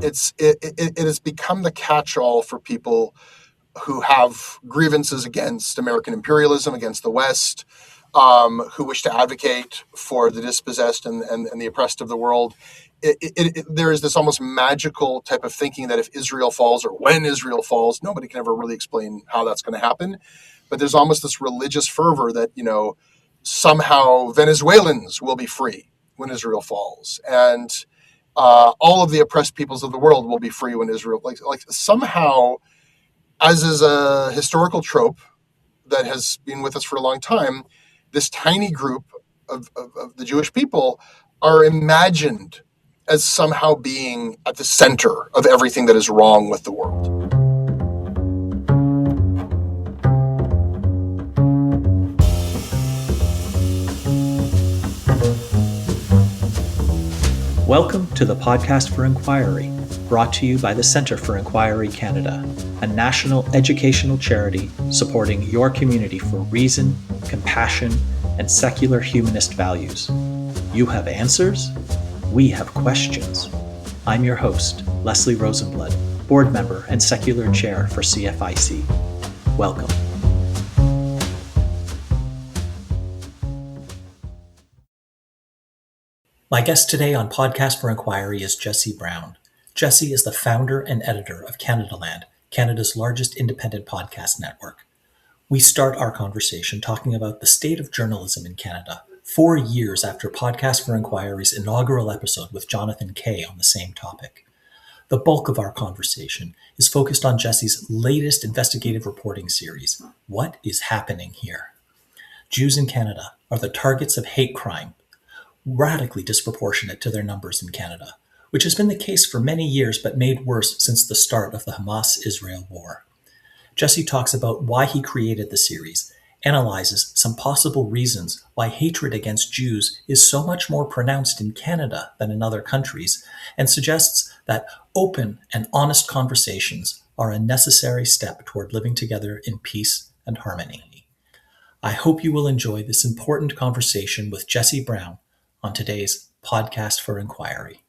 it has become the catch-all for people who have grievances against American imperialism, against the West, who wish to advocate for the dispossessed and the oppressed of the world. There is this almost magical type of thinking that if Israel falls or when Israel falls, nobody can ever really explain how that's going to happen. But there's almost this religious fervor that, somehow Venezuelans will be free when Israel falls. And all of the oppressed peoples of the world will be free when Israel, like somehow, as is a historical trope that has been with us for a long time, this tiny group of the Jewish people are imagined as somehow being at the center of everything that is wrong with the world. Welcome to the Podcast for Inquiry, brought to you by the Centre for Inquiry Canada, a national educational charity supporting your community for reason, compassion, and secular humanist values. You have answers, we have questions. I'm your host, Leslie Rosenblood, board member and secular chair for CFIC. Welcome. My guest today on Podcast for Inquiry is Jesse Brown. Jesse is the founder and editor of Canadaland, Canada's largest independent podcast network. We start our conversation talking about the state of journalism in Canada, 4 years after Podcast for Inquiry's inaugural episode with Jonathan Kay on the same topic. The bulk of our conversation is focused on Jesse's latest investigative reporting series, What is Happening Here? Jews in Canada are the targets of hate crime, radically disproportionate to their numbers in Canada, which has been the case for many years but made worse since the start of the Hamas-Israel war. Jesse talks about why he created the series, analyzes some possible reasons why hatred against Jews is so much more pronounced in Canada than in other countries, and suggests that open and honest conversations are a necessary step toward living together in peace and harmony. I hope you will enjoy this important conversation with Jesse Brown on today's Podcast for Inquiry.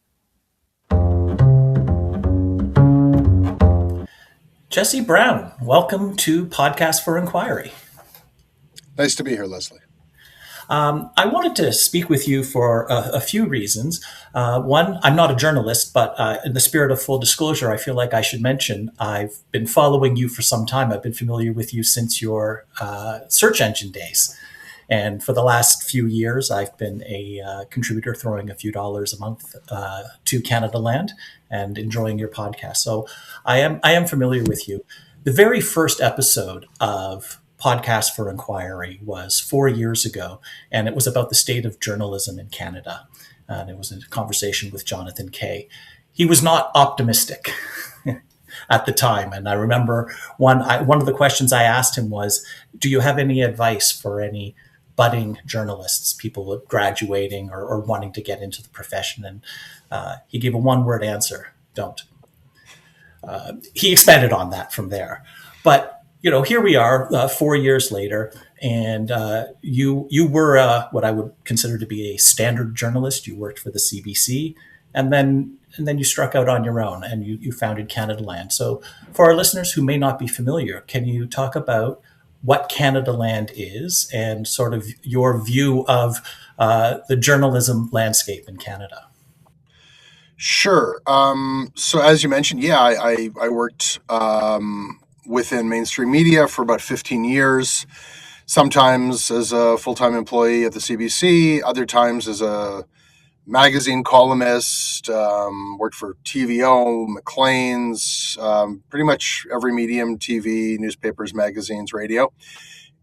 Jesse Brown, welcome to Podcast for Inquiry. Nice to be here, Leslie. I wanted to speak with you for a few reasons. One, I'm not a journalist, but in the spirit of full disclosure, I feel like I should mention I've been following you for some time. I've been familiar with you since your search engine days. And for the last few years, I've been a contributor throwing a few dollars a month to Canadaland and enjoying your podcast. So I am familiar with you. The very first episode of Podcast for Inquiry was 4 years ago, and it was about the state of journalism in Canada. And it was a conversation with Jonathan Kay. He was not optimistic at the time. And I remember one of the questions I asked him was, do you have any advice for any budding journalists, people graduating or wanting to get into the profession? And he gave a one-word answer: don't. He expanded on that from there. But, here we are 4 years later, and you were what I would consider to be a standard journalist. You worked for the CBC, and then you struck out on your own, and you founded Canadaland. So for our listeners who may not be familiar, can you talk about what Canadaland is and sort of your view of the journalism landscape in Canada? Sure. So as you mentioned, I worked within mainstream media for about 15 years, sometimes as a full-time employee at the CBC, other times as a magazine columnist, worked for TVO, Maclean's, pretty much every medium: TV, newspapers, magazines, radio.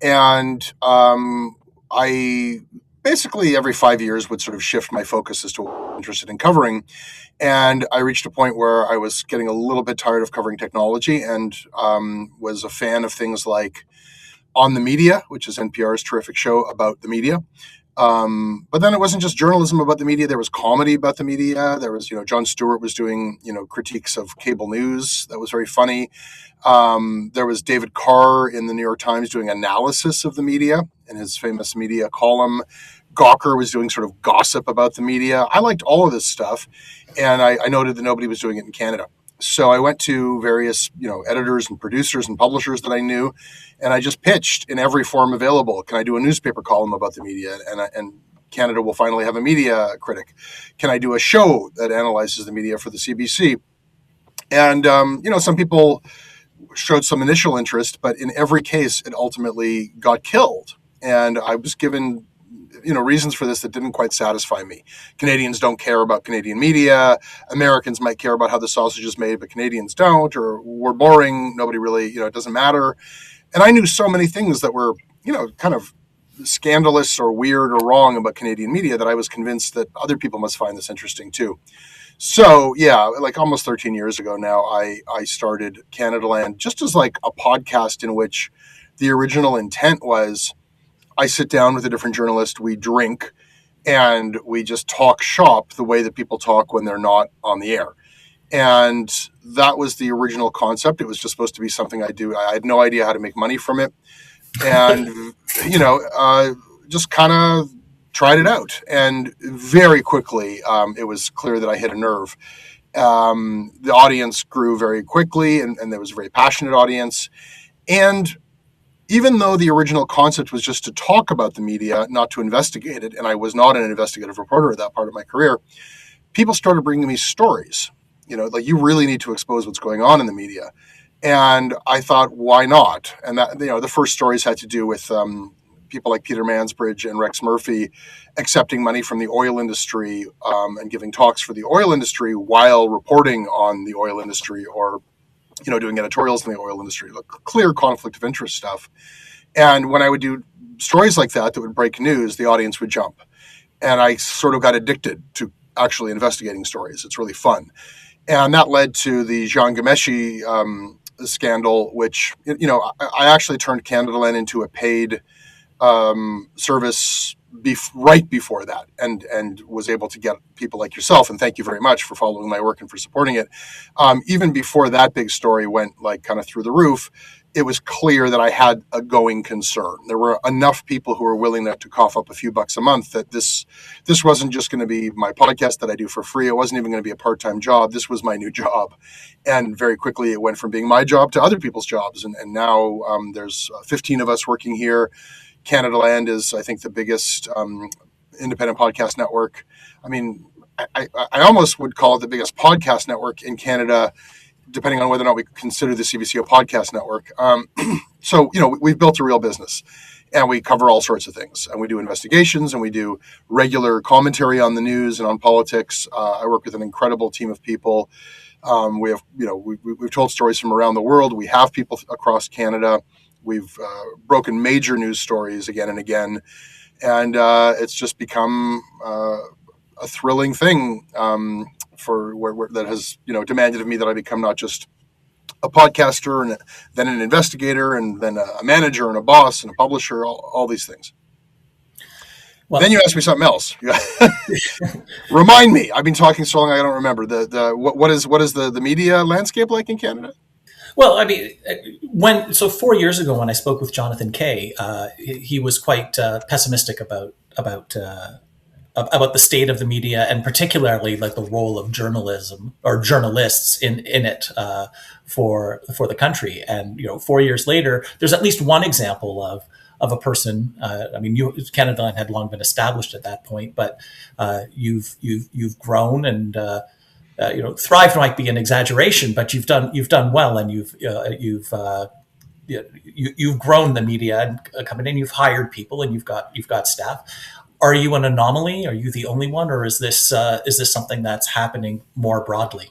And I basically every 5 years would sort of shift my focus as to what I'm interested in covering. And I reached a point where I was getting a little bit tired of covering technology and was a fan of things like On the Media, which is NPR's terrific show about the media. But then it wasn't just journalism about the media. There was comedy about the media. There was, Jon Stewart was doing, critiques of cable news. That was very funny. There was David Carr in the New York Times doing analysis of the media in his famous media column. Gawker was doing sort of gossip about the media. I liked all of this stuff, and I noted that nobody was doing it in Canada. So I went to various, editors and producers and publishers that I knew, and I just pitched in every form available. Can I do a newspaper column about the media? And Canada will finally have a media critic. Can I do a show that analyzes the media for the CBC? And some people showed some initial interest, but in every case, it ultimately got killed. And I was given reasons for this that didn't quite satisfy me. Canadians don't care about Canadian media. Americans might care about how the sausage is made, but Canadians don't, or we're boring. Nobody really, it doesn't matter. And I knew so many things that were, kind of scandalous or weird or wrong about Canadian media that I was convinced that other people must find this interesting too. So yeah, like almost 13 years ago now, I started Canadaland just as like a podcast in which the original intent was I sit down with a different journalist, we drink, and we just talk shop the way that people talk when they're not on the air. And that was the original concept. It was just supposed to be something I do. I had no idea how to make money from it. And, just kind of tried it out. And very quickly, it was clear that I hit a nerve. The audience grew very quickly, and there was a very passionate audience. And even though the original concept was just to talk about the media, not to investigate it, and I was not an investigative reporter at that part of my career, people started bringing me stories. Like, you really need to expose what's going on in the media. And I thought, why not? And that, the first stories had to do with people like Peter Mansbridge and Rex Murphy accepting money from the oil industry and giving talks for the oil industry while reporting on the oil industry, or doing editorials in the oil industry, like clear conflict of interest stuff. And when I would do stories like that would break news, the audience would jump. And I sort of got addicted to actually investigating stories. It's really fun. And that led to the Jean Ghomeshi scandal, which, I actually turned Canadaland into a paid service right before that, and was able to get people like yourself, and thank you very much for following my work and for supporting it. Even before that big story went like kind of through the roof, it was clear that I had a going concern. There were enough people who were willing to cough up a few bucks a month that this wasn't just going to be my podcast that I do for free. It wasn't even going to be a part-time job. This was my new job. And very quickly it went from being my job to other people's jobs. And now there's 15 of us working here. Canadaland is, I think, the biggest independent podcast network. I mean, I almost would call it the biggest podcast network in Canada, depending on whether or not we consider the CBC a podcast network. So, we've built a real business, and we cover all sorts of things. And we do investigations, and we do regular commentary on the news and on politics. I work with an incredible team of people. We have, we've told stories from around the world. We have people across Canada. We've broken major news stories again and again, and it's just become a thrilling thing that has demanded of me that I become not just a podcaster and then an investigator and then a manager and a boss and a publisher, all these things. Well, then you asked me something else. Remind me. I've been talking so long I don't remember. What is the media landscape like in Canada? Well, I mean, 4 years ago when I spoke with Jonathan Kay, he was quite pessimistic about the state of the media, and particularly like the role of journalism or journalists in it for the country. And 4 years later, there's at least one example of a person. Canadaland had long been established at that point, but you've grown and. Thrive might be an exaggeration, but you've done well, and you've grown the media and coming in. You've hired people, and you've got staff. Are you an anomaly? Are you the only one, or is this something that's happening more broadly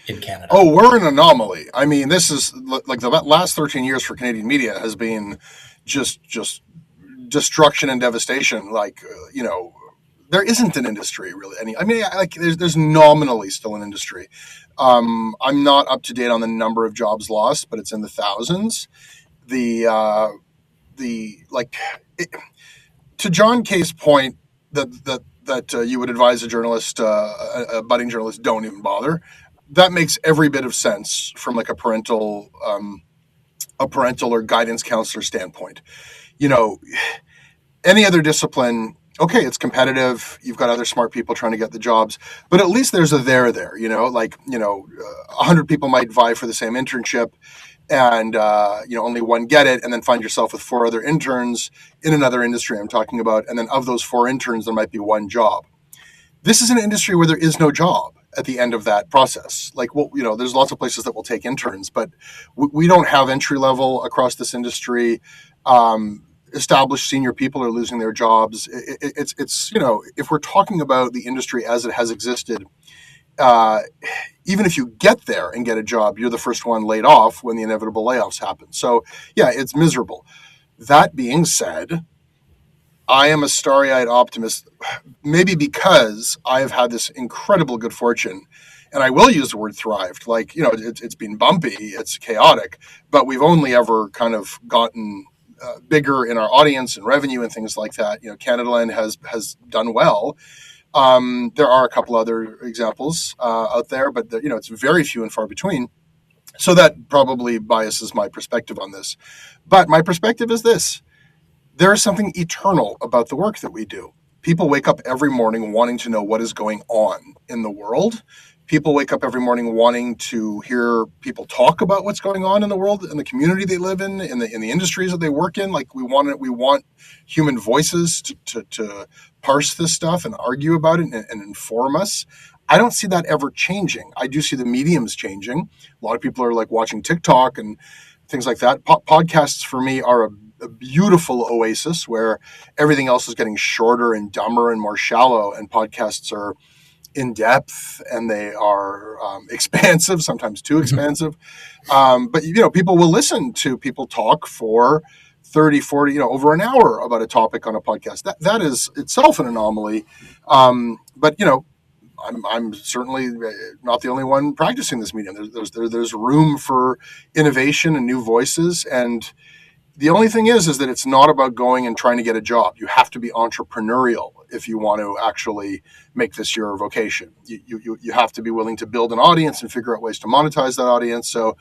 in Canada? Oh, we're an anomaly. I mean, this is like the last 13 years for Canadian media has been just destruction and devastation. There isn't an industry really. There's nominally still an industry. I'm not up to date on the number of jobs lost, but it's in the thousands. To John Kay's point that you would advise a journalist, a budding journalist, don't even bother. That makes every bit of sense from like a parental or guidance counselor standpoint. Any other discipline, okay, it's competitive. You've got other smart people trying to get the jobs, but at least there's a there. Like 100 people might vie for the same internship, and only one get it, and then find yourself with four other interns in another industry I'm talking about, and then of those four interns, there might be one job. This is an industry where there is no job at the end of that process. Like, well, there's lots of places that will take interns, but we don't have entry level across this industry. Established senior people are losing their jobs. It's if we're talking about the industry as it has existed, uh, even if you get there and get a job, you're the first one laid off when the inevitable layoffs happen. So yeah, it's miserable. That being said, I am a starry-eyed optimist, maybe because I have had this incredible good fortune, and I will use the word thrived. Like, it's been bumpy, it's chaotic, but we've only ever kind of gotten bigger in our audience and revenue and things like that. Canadaland has done well. There are a couple other examples out there, but it's very few and far between. So that probably biases my perspective on this. But my perspective is this: there is something eternal about the work that we do. People wake up every morning wanting to know what is going on in the world. People wake up every morning wanting to hear people talk about what's going on in the world, in the community they live in the industries that they work in. Like, we want human voices to parse this stuff and argue about it and inform us. I don't see that ever changing. I do see the mediums changing. A lot of people are like watching TikTok and things like that. Podcasts for me are a beautiful oasis where everything else is getting shorter and dumber and more shallow, and podcasts are in depth and they are expansive, sometimes too expansive. But people will listen to people talk for 30, 40, over an hour about a topic on a podcast. That is itself an anomaly. But I'm certainly not the only one practicing this medium. There's room for innovation and new voices, and the only thing is that it's not about going and trying to get a job. You have to be entrepreneurial if you want to actually make this your vocation. You have to be willing to build an audience and figure out ways to monetize that audience. So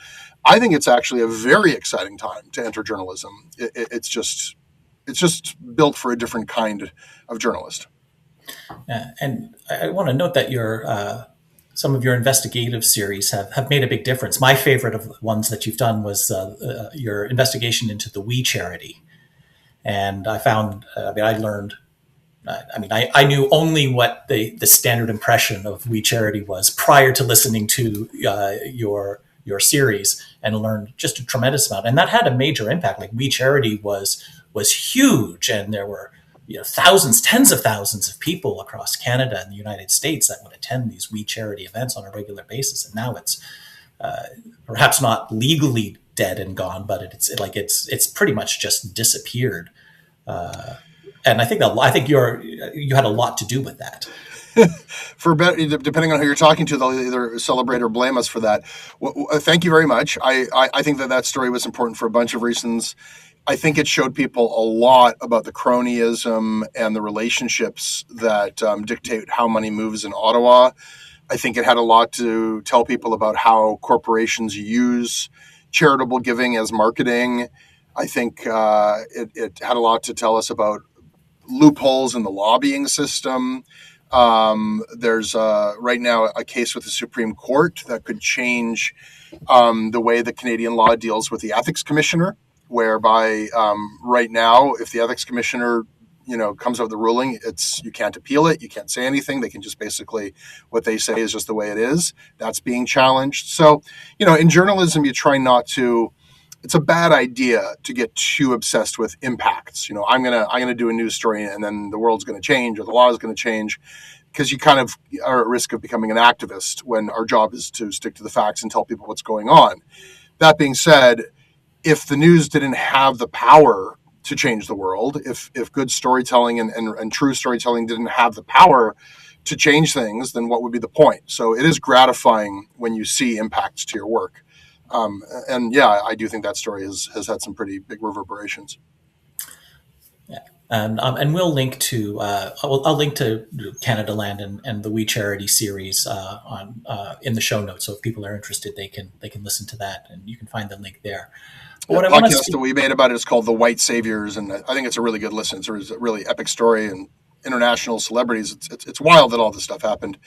I think it's actually a very exciting time to enter journalism. It's just built for a different kind of journalist. And I want to note that some of your investigative series have made a big difference. My favorite of the ones that you've done was your investigation into the We Charity. And I found, I learned, I knew only what the standard impression of We Charity was prior to listening to your series, and learned just a tremendous amount. And that had a major impact. Like, We Charity was huge, and there were thousands, tens of thousands of people across Canada and the United States that would attend these We Charity events on a regular basis. And now it's perhaps not legally dead and gone, but it's pretty much just disappeared. And I think you had a lot to do with that. For better, depending on who you're talking to, they'll either celebrate or blame us for that. Thank you very much. I think that story was important for a bunch of reasons. I think it showed people a lot about the cronyism and the relationships that dictate how money moves in Ottawa. I think it had a lot to tell people about how corporations use charitable giving as marketing. I think it had a lot to tell us about loopholes in the lobbying system. There's right now a case with the Supreme Court that could change the way the Canadian law deals with the ethics commissioner, whereby right now, if the ethics commissioner comes out with the ruling, you can't appeal it, you can't say anything. They can just basically, what they say is just the way it is. That's being challenged. So in journalism, you try not to. It's a bad idea to get too obsessed with impacts. I'm gonna do a news story and then the world's going to change or the law is going to change, because you kind of are at risk of becoming an activist when our job is to stick to the facts and tell people what's going on. That being said, if the news didn't have the power to change the world, if good storytelling and true storytelling didn't have the power to change things, then what would be the point? So it is gratifying when you see impacts to your work. And yeah, I do think that story has had some pretty big reverberations. Yeah. And we'll link to I'll link to Canadaland and the We Charity series on in the show notes. So if people are interested, they can listen to that, and you can find the link there. The What I want to podcast that speak we made about it is called The White Saviors, and I think it's a really good listen. It's a really epic story, and international celebrities. It's wild that all this stuff happened.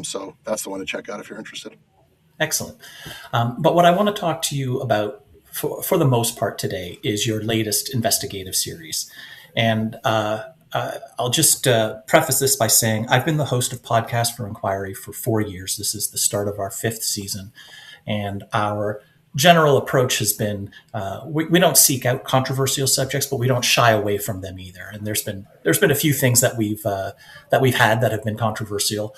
So that's the one to check out if you're interested. Excellent. But what I want to talk to you about for the most part today is your latest investigative series. And I'll just preface this by saying I've been the host of Podcast for Inquiry for 4 years. This is the start of our 5th season. And our general approach has been we don't seek out controversial subjects, but we don't shy away from them either. And there's been a few things that we've had that have been controversial.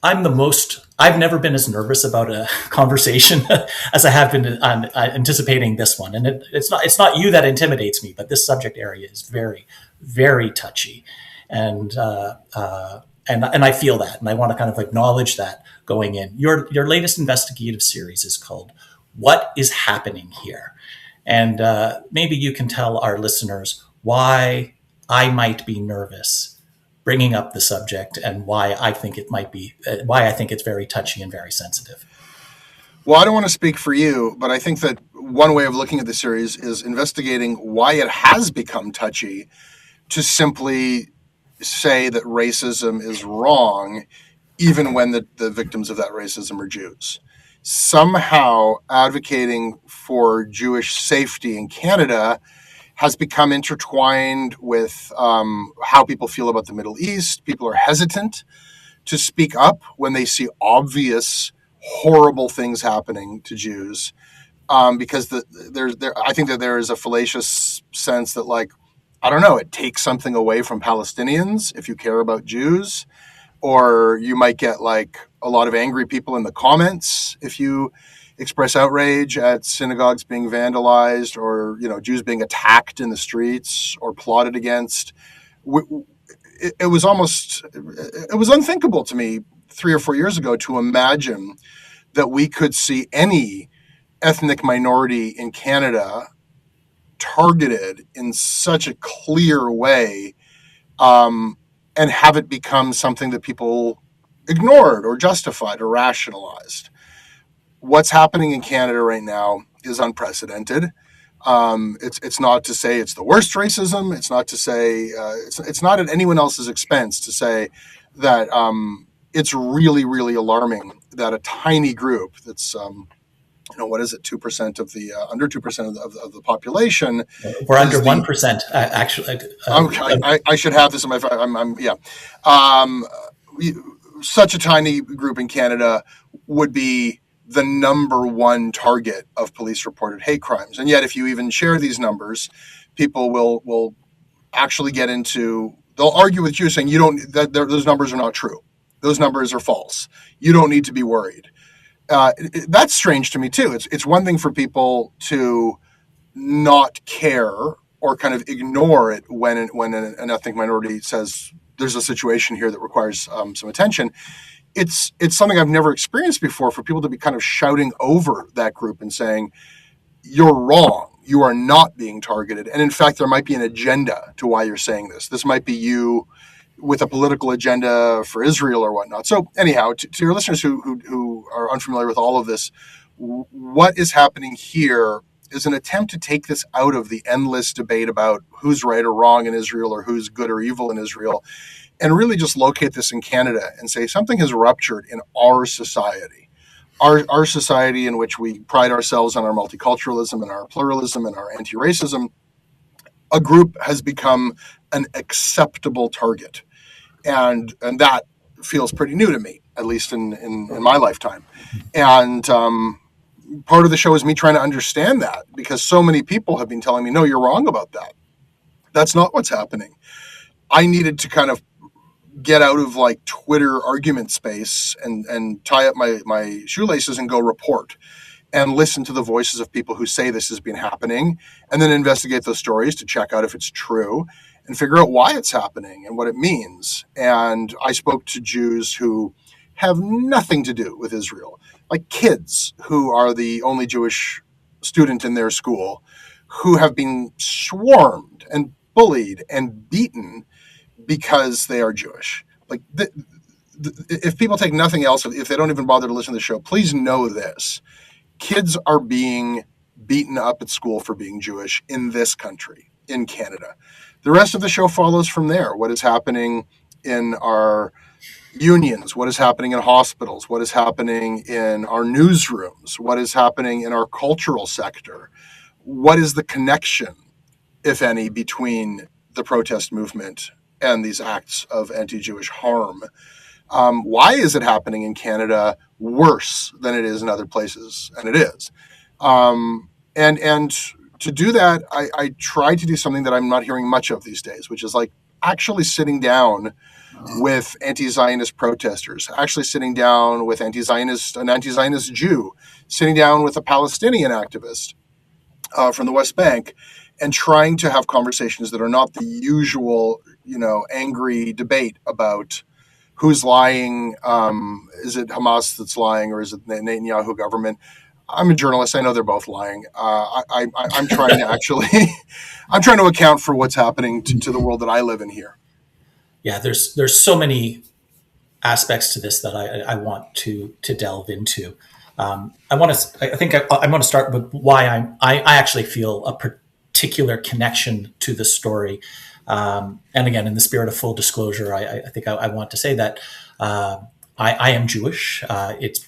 I've never been as nervous about a conversation as I have been on anticipating this one. And it's not you that intimidates me, but this subject area is very, very touchy. And I feel that, and I want to kind of acknowledge that going in. Your latest investigative series is called "What is Happening Here?" And maybe you can tell our listeners why I might be nervous bringing up the subject and why I think it's very touchy and very sensitive. Well, I don't want to speak for you, but I think that one way of looking at the series is investigating why it has become touchy to simply say that racism is wrong, even when the victims of that racism are Jews. Somehow advocating for Jewish safety in Canada has become intertwined with how people feel about the Middle East. People are hesitant to speak up when they see obvious, horrible things happening to Jews, because I think that there is a fallacious sense that, like, I don't know, it takes something away from Palestinians if you care about Jews, or you might get like a lot of angry people in the comments if you express outrage at synagogues being vandalized, or Jews being attacked in the streets or plotted against. It was unthinkable to me 3 or 4 years ago to imagine that we could see any ethnic minority in Canada targeted in such a clear way, and have it become something that people ignored or justified or rationalized. What's happening in Canada right now is unprecedented. It's not to say it's the worst racism. It's not to say it's not at anyone else's expense to say that it's really, really alarming that a tiny group that's what is it, 2% of the under 2% of the population. We're under 1%, actually. I should have this in my. Such a tiny group in Canada would be the number one target of police reported hate crimes. And yet, if you even share these numbers, people will actually they'll argue with you saying those numbers are not true. Those numbers are false. You don't need to be worried. That's strange to me too. It's one thing for people to not care or kind of ignore it when an ethnic minority says there's a situation here that requires some attention. It's something I've never experienced before, for people to be kind of shouting over that group and saying, you're wrong. You are not being targeted. And in fact, there might be an agenda to why you're saying this. This might be you with a political agenda for Israel or whatnot. So anyhow, to your listeners who are unfamiliar with all of this, what is happening here is an attempt to take this out of the endless debate about who's right or wrong in Israel or who's good or evil in Israel, and really just locate this in Canada and say something has ruptured in our society. Our society, in which we pride ourselves on our multiculturalism and our pluralism and our anti-racism, a group has become an acceptable target. And that feels pretty new to me, at least in my lifetime. And part of the show is me trying to understand that, because so many people have been telling me, no, you're wrong about that. That's not what's happening. I needed to kind of get out of like Twitter argument space and tie up my shoelaces and go report and listen to the voices of people who say this has been happening, and then investigate those stories to check out if it's true and figure out why it's happening and what it means. And I spoke to Jews who have nothing to do with Israel, like kids who are the only Jewish student in their school, who have been swarmed and bullied and beaten because they are Jewish. Like, if people take nothing else, if they don't even bother to listen to the show, please know this. Kids are being beaten up at school for being Jewish in this country, in Canada. The rest of the show follows from there. What is happening in our unions, what is happening in hospitals, what is happening in our newsrooms, what is happening in our cultural sector, what is the connection, if any, between the protest movement and these acts of anti Jewish harm. Why is it happening in Canada worse than it is in other places? And it is. And to do that, I try to do something that I'm not hearing much of these days, which is like actually sitting down with anti-Zionist protesters, actually sitting down with an anti-Zionist Jew, sitting down with a Palestinian activist from the West Bank, and trying to have conversations that are not the usual, angry debate about who's lying. Is it Hamas that's lying, or is it the Netanyahu government? I'm a journalist. I know they're both lying. I'm trying to actually, I'm trying to account for what's happening to the world that I live in here. Yeah, there's so many aspects to this that I want to delve into. I think I want to start with why I actually feel a particular connection to the story. And again, in the spirit of full disclosure, I think I want to say that I am Jewish. It's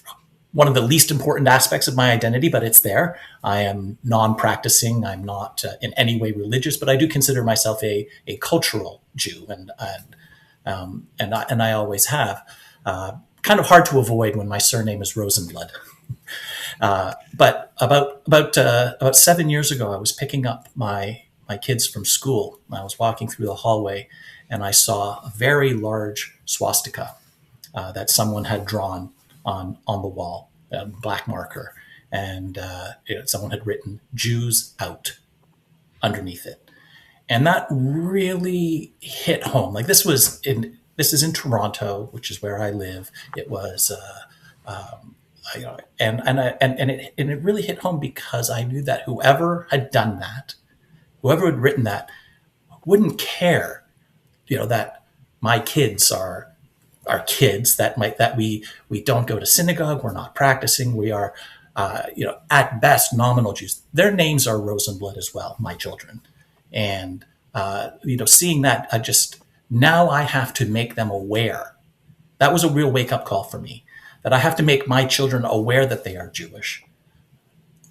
one of the least important aspects of my identity, but it's there. I am non-practicing. I'm not in any way religious, but I do consider myself a cultural Jew, and I always have. Kind of hard to avoid when my surname is Rosenblood. But about 7 years ago, I was picking up my kids from school. I was walking through the hallway, and I saw a very large swastika that someone had drawn on the wall, a black marker, and someone had written "Jews out" underneath it, and that really hit home. Like this is in Toronto, which is where I live. It was. And it really hit home because I knew that whoever had done that, whoever had written that, wouldn't care, that my kids are kids that we don't go to synagogue, we're not practicing, we are, at best nominal Jews. Their names are Rosenblood as well, my children, and seeing that, now I have to make them aware. That was a real wake up call for me. That I have to make my children aware that they are Jewish,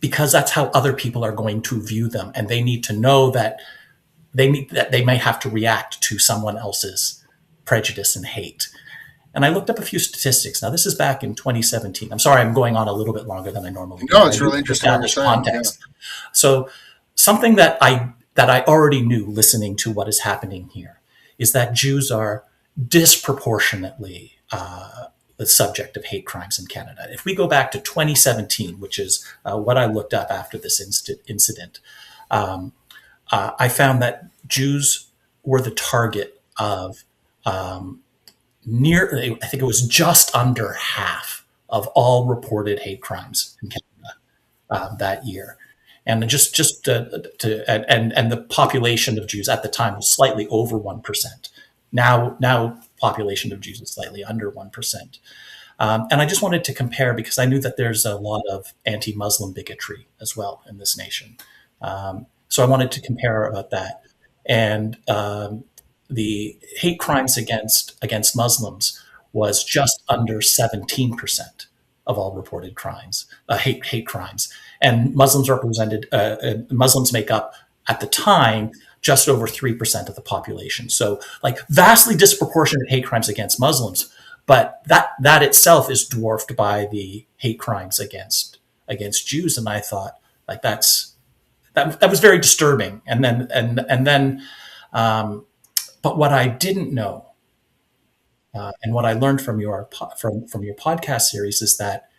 because that's how other people are going to view them, and they need to know that they may have to react to someone else's prejudice and hate. And I looked up a few statistics. Now, this is back in 2017. I'm sorry, I'm going on a little bit longer than I normally do. No, it's really interesting what you're saying. Context. Yeah. So, something that I already knew, listening to what is happening here, is that Jews are disproportionately the subject of hate crimes in Canada. If we go back to 2017, which is what I looked up after this incident, I found that Jews were the target of I think it was just under half of all reported hate crimes in Canada that year. And and the population of Jews at the time was slightly over 1%. Now population of Jews is slightly under 1%. And I just wanted to compare because I knew that there's a lot of anti-Muslim bigotry as well in this nation. So I wanted to compare about that. And the hate crimes against Muslims was just under 17% of all reported crimes, hate crimes. And Muslims make up at the time just over 3% of the population. So like vastly disproportionate hate crimes against Muslims, but that itself is dwarfed by the hate crimes against Jews. And I thought like that was very disturbing. And then but what I didn't know, and what I learned from your podcast series, is that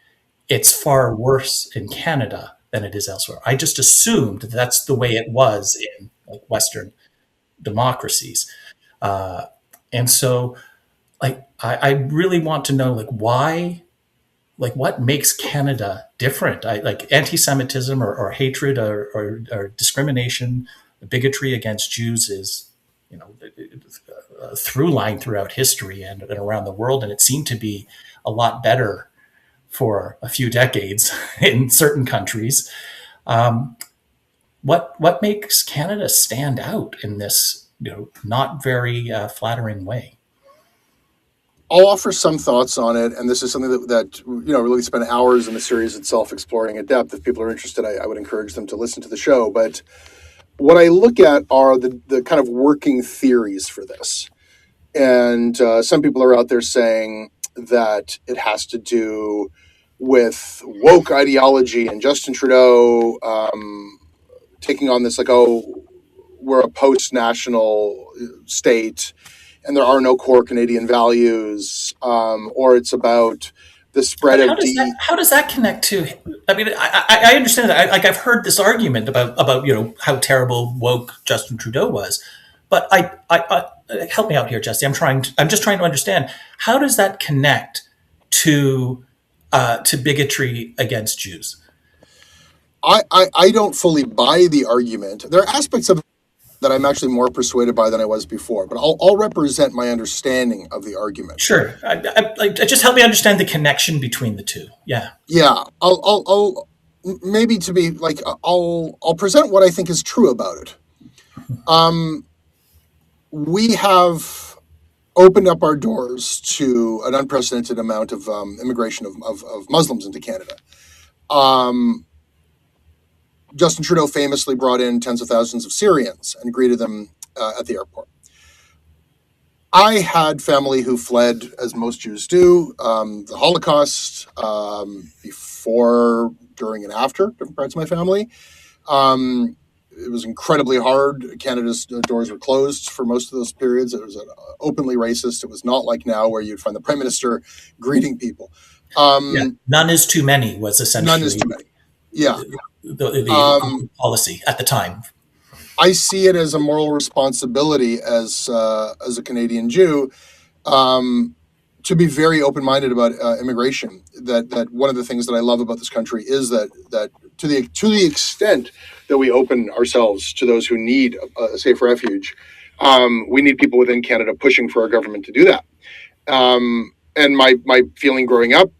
it's far worse in Canada than it is elsewhere. I just assumed that's the way it was in like Western democracies, and so like I really want to know like why, like what makes Canada different. Like anti-Semitism or hatred or discrimination, bigotry against Jews is a through line throughout history and around the world, and it seemed to be a lot better for a few decades in certain countries. What makes Canada stand out in this not very flattering way. I'll offer some thoughts on it, and this is something that really spend hours in the series itself exploring in depth. If people are interested, I would encourage them to listen to the show. But what I look at are the kind of working theories for this. And some people are out there saying that it has to do with woke ideology and Justin Trudeau taking on this, like, oh, we're a post-national state and there are no core Canadian values, or it's about the spread But of how does that connect to? I mean, I understand that. I've heard this argument about how terrible woke Justin Trudeau was, but help me out here, Jesse. I'm just trying to understand, how does that connect to bigotry against Jews? I don't fully buy the argument. There are aspects of it that I'm actually more persuaded by than I was before, but I'll represent my understanding of the argument. Sure, just help me understand the connection between the two. Yeah. Yeah, I'll maybe to be like I'll present what I think is true about it. We have opened up our doors to an unprecedented amount of immigration of Muslims into Canada. Justin Trudeau famously brought in tens of thousands of Syrians and greeted them at the airport. I had family who fled, as most Jews do, the Holocaust, before, during, and after, different parts of my family. It was incredibly hard. Canada's doors were closed for most of those periods. It was openly racist. It was not like now where you'd find the Prime Minister greeting people. Yeah. None is too many was essentially None is too many. Yeah. the policy at the time. I see it as a moral responsibility as a Canadian Jew to be very open-minded about immigration. That one of the things that I love about this country is that to the extent that we open ourselves to those who need a safe refuge, we need people within Canada pushing for our government to do that. And my feeling growing up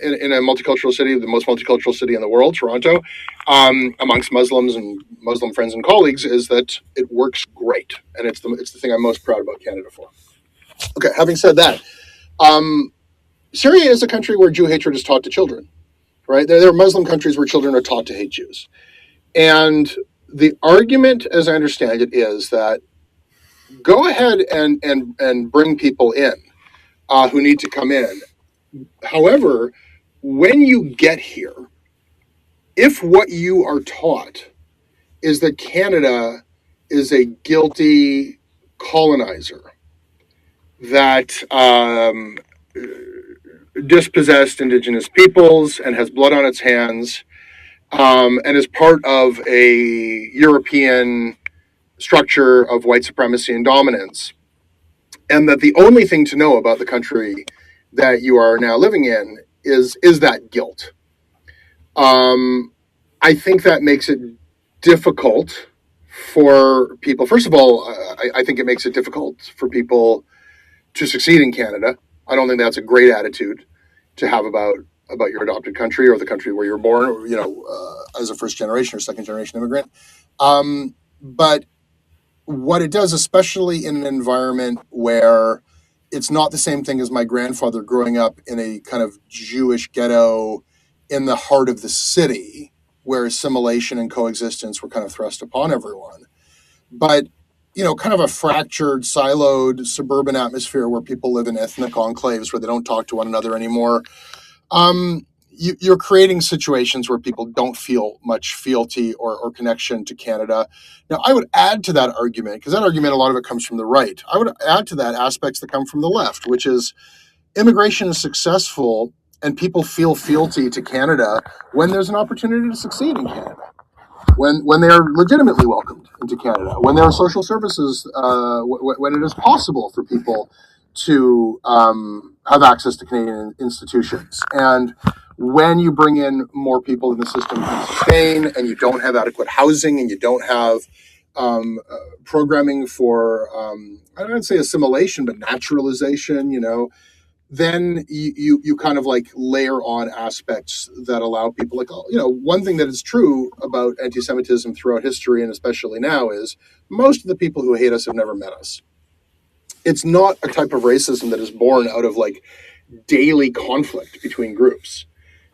in a multicultural city, the most multicultural city in the world, Toronto, amongst Muslims and Muslim friends and colleagues, is that it works great, and it's the thing I'm most proud about Canada for. Okay, having said that, Syria is a country where Jew hatred is taught to children, right? There are Muslim countries where children are taught to hate Jews, and the argument, as I understand it, is that go ahead and bring people in who need to come in. However, when you get here, if what you are taught is that Canada is a guilty colonizer that dispossessed Indigenous peoples and has blood on its hands, and is part of a European structure of white supremacy and dominance, and that the only thing to know about the country that you are now living in is that guilt. I think that makes it difficult for people. First of all, I think it makes it difficult for people to succeed in Canada. I don't think that's a great attitude to have about your adopted country or the country where you're born, as a first generation or second generation immigrant. But what it does, especially in an environment where it's not the same thing as my grandfather growing up in a kind of Jewish ghetto in the heart of the city, where assimilation and coexistence were kind of thrust upon everyone. But, kind of a fractured, siloed suburban atmosphere where people live in ethnic enclaves where they don't talk to one another anymore. You're creating situations where people don't feel much fealty or connection to Canada. Now, I would add to that argument, because that argument, a lot of it comes from the right. I would add to that aspects that come from the left, which is immigration is successful and people feel fealty to Canada when there's an opportunity to succeed in Canada, when they are legitimately welcomed into Canada, when there are social services, when it is possible for people to have access to Canadian institutions. And when you bring in more people in the system to sustain, and you don't have adequate housing, and you don't have programming for, I don't want to say assimilation, but naturalization, then you kind of like layer on aspects that allow people, like, one thing that is true about anti-Semitism throughout history and especially now is most of the people who hate us have never met us. It's not a type of racism that is born out of like daily conflict between groups,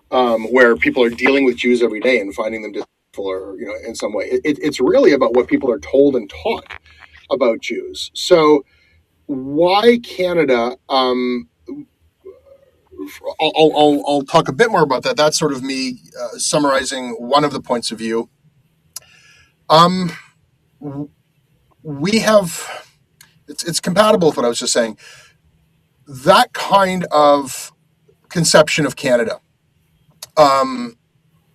where people are dealing with Jews every day and finding them disrespectful or in some way. It's really about what people are told and taught about Jews. So why Canada? I'll talk a bit more about that. That's sort of me summarizing one of the points of view. Um, we have it's compatible with what I was just saying. That kind of conception of Canada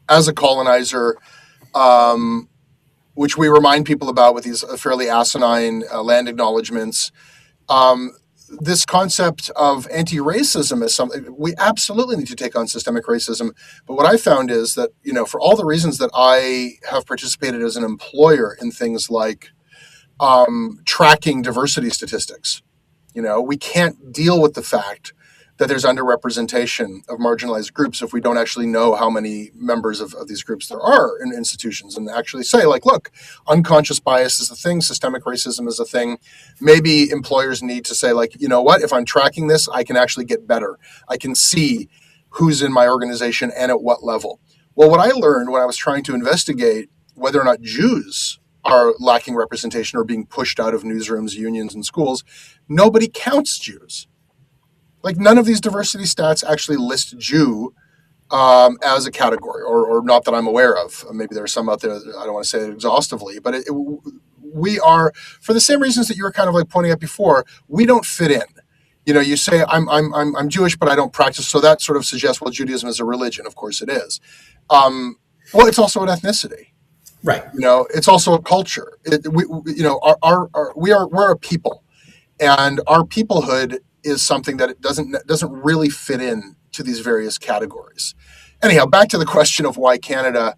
as a colonizer, which we remind people about with these fairly asinine land acknowledgements. This concept of anti-racism is something we absolutely need to take on, systemic racism. But what I found is that, for all the reasons that I have participated as an employer in things like tracking diversity statistics, we can't deal with the fact that there's underrepresentation of marginalized groups if we don't actually know how many members of these groups there are in institutions, and actually say, like, look, unconscious bias is a thing, systemic racism is a thing. Maybe employers need to say, like, what, if I'm tracking this, I can actually get better. I can see who's in my organization and at what level. Well, what I learned when I was trying to investigate whether or not Jews are lacking representation or being pushed out of newsrooms, unions, and schools, nobody counts Jews. Like, none of these diversity stats actually list Jew as a category, or not that I'm aware of. Maybe there are some out there that I don't want to say it exhaustively, but we are, for the same reasons that you were kind of like pointing out before, we don't fit in. You say I'm Jewish, but I don't practice, so that sort of suggests, well, Judaism is a religion. Of course, it is. Well, it's also an ethnicity. Right. It's also a culture. We're a people, and our peoplehood is something that it doesn't really fit in to these various categories. Anyhow, back to the question of why Canada.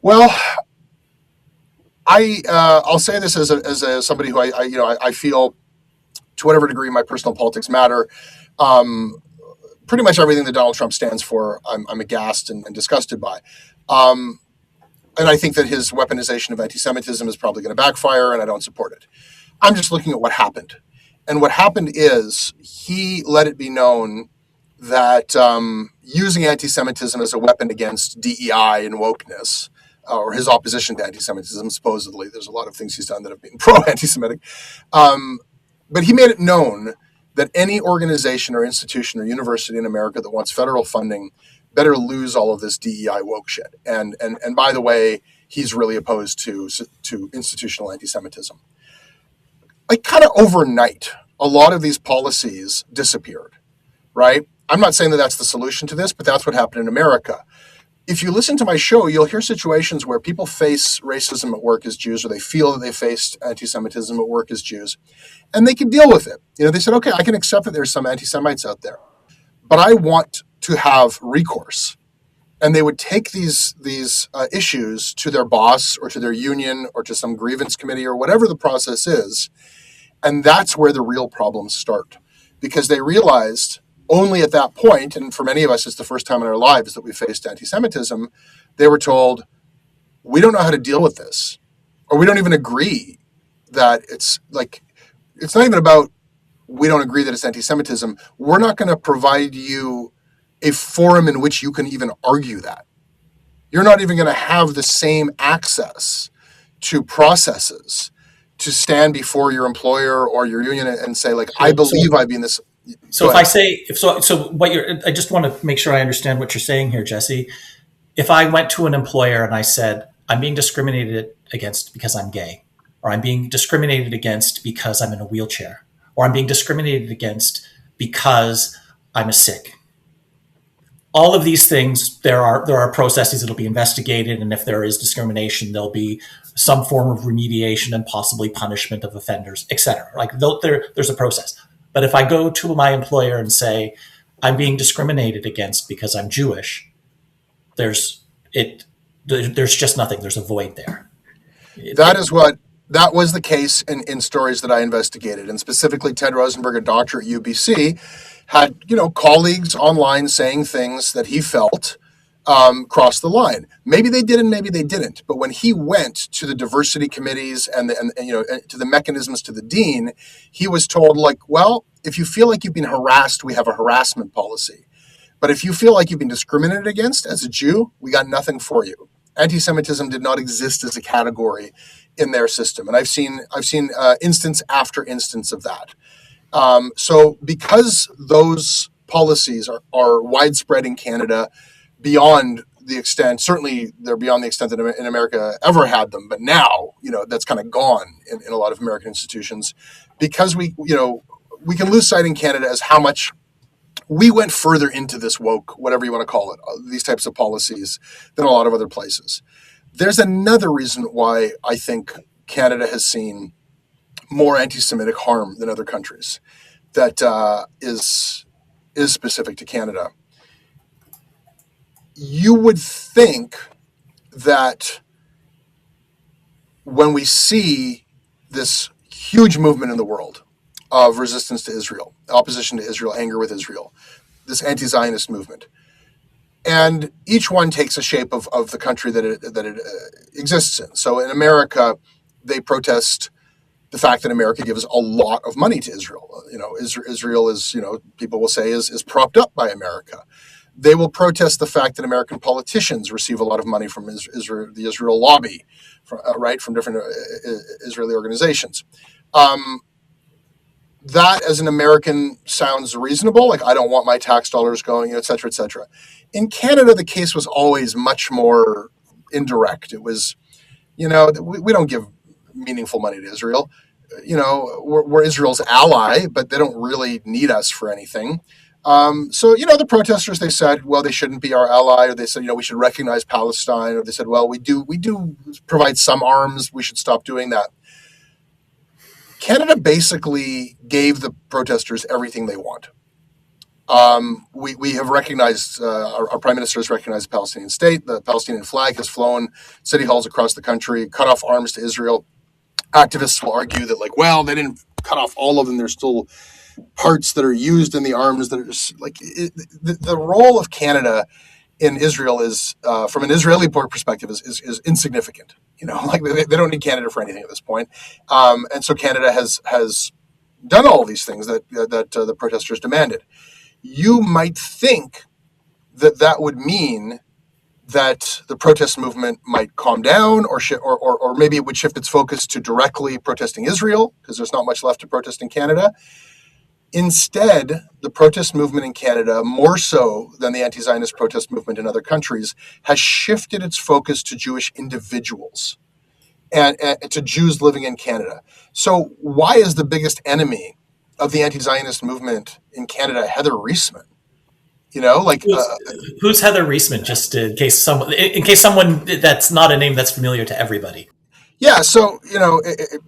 Well, I'll say this as somebody who I feel, to whatever degree my personal politics matter, pretty much everything that Donald Trump stands for, I'm aghast and disgusted by. And I think that his weaponization of anti-Semitism is probably going to backfire, and I don't support it. I'm just looking at what happened. And what happened is he let it be known that using anti-Semitism as a weapon against DEI and wokeness, or his opposition to anti-Semitism, supposedly, there's a lot of things he's done that have been pro-anti-Semitic, but he made it known that any organization or institution or university in America that wants federal funding better lose all of this DEI woke shit. And by the way, he's really opposed to institutional anti-Semitism. Like, kind of overnight, a lot of these policies disappeared, right? I'm not saying that that's the solution to this, but that's what happened in America. If you listen to my show, you'll hear situations where people face racism at work as Jews, or they feel that they faced anti-Semitism at work as Jews, and they can deal with it. They said, okay, I can accept that there's some anti-Semites out there, but I want to have recourse. And they would take these issues to their boss or to their union or to some grievance committee or whatever the process is. And that's where the real problems start, because they realized only at that point, and for many of us, it's the first time in our lives that we faced anti-Semitism, they were told, we don't know how to deal with this, or we don't even agree that it's not even about, we don't agree that it's anti-Semitism. We're not going to provide you a forum in which you can even argue that. You're not even going to have the same access to processes to stand before your employer or your union and say, like, I believe I've been this. So if I say, I just want to make sure I understand what you're saying here, Jesse. If I went to an employer and I said, I'm being discriminated against because I'm gay, or I'm being discriminated against because I'm in a wheelchair, or I'm being discriminated against because I'm a Sikh. All of these things, there are processes that'll be investigated, and if there is discrimination, there'll be some form of remediation and possibly punishment of offenders, etc. Like, there's a process. But if I go to my employer and say, I'm being discriminated against because I'm Jewish, there's just nothing. There's a void there. That was the case in stories that I investigated, and specifically Ted Rosenberg, a doctor at UBC, had, colleagues online saying things that he felt crossed the line. Maybe they did and maybe they didn't. But when he went to the diversity committees and to the mechanisms to the dean, he was told, like, well, if you feel like you've been harassed, we have a harassment policy. But if you feel like you've been discriminated against as a Jew, we got nothing for you. Anti-Semitism did not exist as a category in their system, and I've seen instance after instance of that. So because those policies are widespread in Canada, beyond the extent, certainly they're beyond the extent that in America ever had them, but now, that's kind of gone in a lot of American institutions, because we can lose sight in Canada as how much we went further into this woke, whatever you want to call it, these types of policies than a lot of other places. There's another reason why I think Canada has seen more anti-Semitic harm than other countries that is specific to Canada. You would think that when we see this huge movement in the world of resistance to Israel, opposition to Israel, anger with Israel, this anti-Zionist movement, and each one takes a shape of the country that it exists in. So in America, they protest the fact that America gives a lot of money to Israel. Israel is, people will say, is propped up by America. They will protest the fact that American politicians receive a lot of money from Israel, the Israel lobby, from different Israeli organizations. That, as an American, sounds reasonable. Like, I don't want my tax dollars going, et cetera, et cetera. In Canada, the case was always much more indirect. It was, we don't give meaningful money to Israel. We're Israel's ally, but they don't really need us for anything. So the protesters, they said, well, they shouldn't be our ally, or they said, we should recognize Palestine, or they said, well, we do provide some arms, we should stop doing that. Canada basically gave the protesters everything they want. We have recognized, our Prime Minister has recognized the Palestinian state. The Palestinian flag has flown city halls across the country, cut off arms to Israel. Activists will argue that, like, well, they didn't cut off all of them. There's still parts that are used in the arms that are just, like, the role of Canada in Israel is, from an Israeli perspective, is insignificant. Like, they don't need Canada for anything at this point. And so Canada has done all of these things that the protesters demanded. You might think that would mean that the protest movement might calm down, or maybe it would shift its focus to directly protesting Israel, because there's not much left to protest in Canada. Instead, the protest movement in Canada, more so than the anti-Zionist protest movement in other countries, has shifted its focus to Jewish individuals and to Jews living in Canada. So why is the biggest enemy of the anti-Zionist movement in Canada Heather Reisman? Who's Heather Reisman? Just in case someone that's not a name that's familiar to everybody. Yeah, so